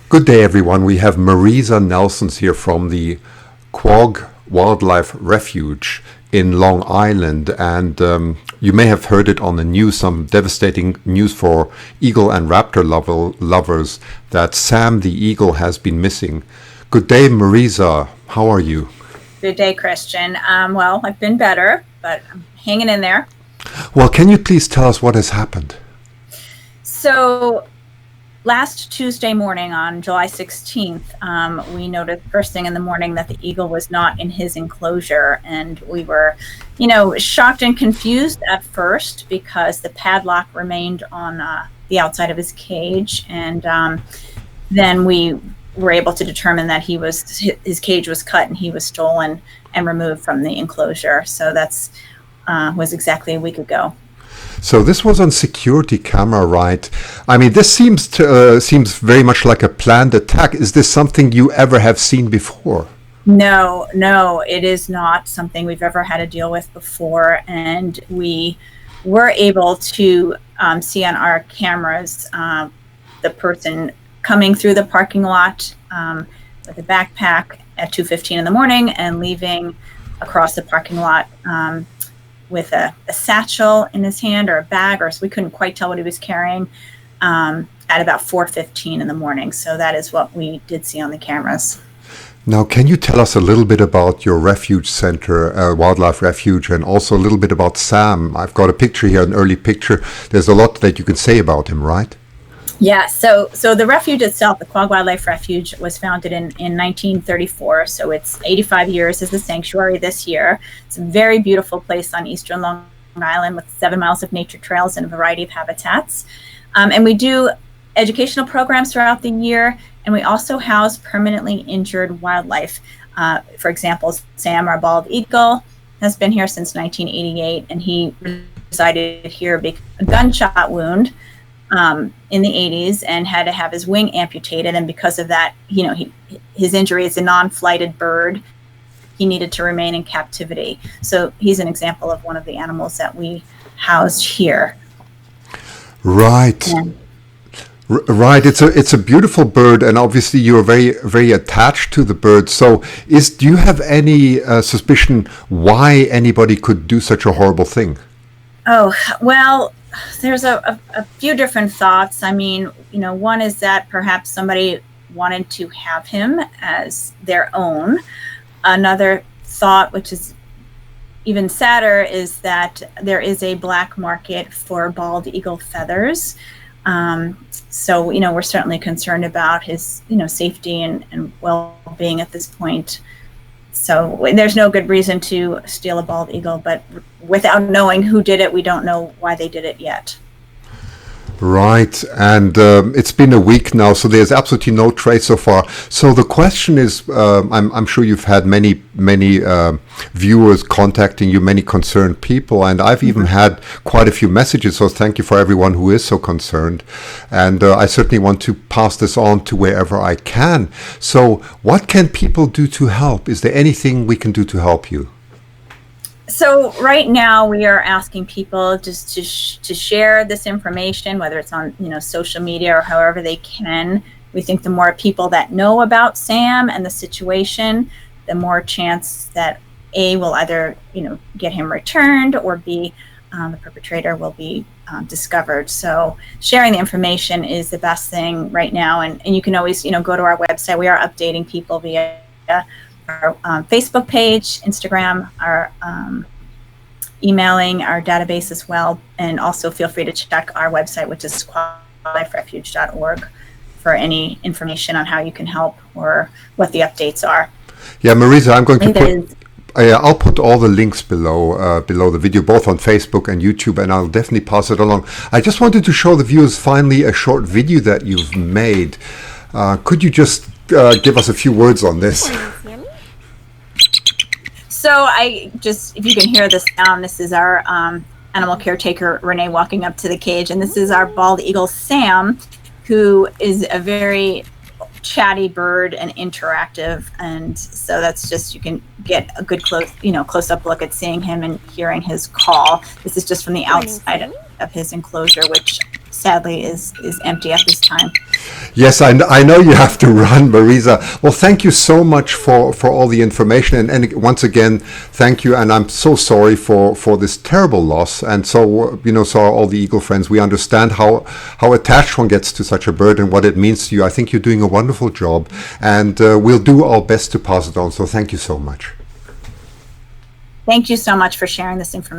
Good day, everyone. We have Marisa Nelsons here from the Quogue Wildlife Refuge in Long Island, and you may have heard it on the news, some devastating news for eagle and raptor lovers, that Sam the eagle has been missing. Good day, Marisa. How are you? Good day, Christian. Well, I've been better, but I'm hanging in there. Well, can you please tell us what has happened? So last Tuesday morning on July 16th, we noticed first thing in the morning that the eagle was not in his enclosure. And we were, shocked and confused at first because the padlock remained on the outside of his cage. And then we were able to determine that his cage was cut and he was stolen and removed from the enclosure. So that's was exactly a week ago. So this was on security camera, right? I mean, this seems very much like a planned attack. Is this something you ever have seen before? No, it is not something we've ever had to deal with before. And we were able to see on our cameras the person coming through the parking lot with a backpack at 2:15 in the morning and leaving across the parking lot with a satchel in his hand or a bag, or so we couldn't quite tell what he was carrying at about 4:15 in the morning. So that is what we did see on the cameras. Now, can you tell us a little bit about your refuge center, wildlife refuge, and also a little bit about Sam? I've got a picture here, an early picture. There's a lot that you can say about him, right? Yeah, so the refuge itself, the Quogue Wildlife Refuge, was founded in 1934. So it's 85 years as the sanctuary this year. It's a very beautiful place on eastern Long Island with 7 miles of nature trails and a variety of habitats. And we do educational programs throughout the year, and we also house permanently injured wildlife. For example, Sam, our bald eagle, has been here since 1988, and he resided here because a gunshot wound in the 80s and had to have his wing amputated. And because of that, his injury is a non-flighted bird. He needed to remain in captivity. So he's an example of one of the animals that we housed here. Right. Yeah. Right. It's a beautiful bird, and obviously you're very, very attached to the bird. So do you have any suspicion why anybody could do such a horrible thing? Oh, well, there's a few different thoughts. I mean, one is that perhaps somebody wanted to have him as their own. Another thought, which is even sadder, is that there is a black market for bald eagle feathers. So, we're certainly concerned about his, safety and well-being at this point. So there's no good reason to steal a bald eagle, but without knowing who did it, we don't know why they did it yet. Right, and it's been a week now, so there's absolutely no trace so far. So the question is, I'm sure you've had many viewers contacting you, many concerned people, and I've even had quite a few messages, so thank you for everyone who is so concerned. And I certainly want to pass this on to wherever I can. So what can people do to help? Is there anything we can do to help you? So right now we are asking people just to share this information, whether it's on social media or however they can. We think the more people that know about Sam and the situation, the more chance that A, will either get him returned, or B, the perpetrator will be discovered. So sharing the information is the best thing right now, and you can always go to our website. We are updating people via our Facebook page, Instagram, our emailing our database as well, and also feel free to check our website, which is quogueliferefuge.org, for any information on how you can help or what the updates are. Yeah, Marisa, I'm going to I'll put all the links below the video, both on Facebook and YouTube, and I'll definitely pass it along. I just wanted to show the viewers finally a short video that you've made. Could you just give us a few words on this? So if you can hear the sound, this is our animal caretaker, Renee, walking up to the cage. And this is our bald eagle, Sam, who is a very chatty bird and interactive. And so that's just, you can get a good close-up look at seeing him and hearing his call. This is just from the outside of his enclosure, which sadly is empty at this time. Yes, I know you have to run, Marisa. Well, thank you so much for all the information. And once again, thank you. And I'm so sorry for this terrible loss. And so, so are all the Eagle friends. We understand how attached one gets to such a bird and what it means to you. I think you're doing a wonderful job. And we'll do our best to pass it on. So thank you so much. Thank you so much for sharing this information.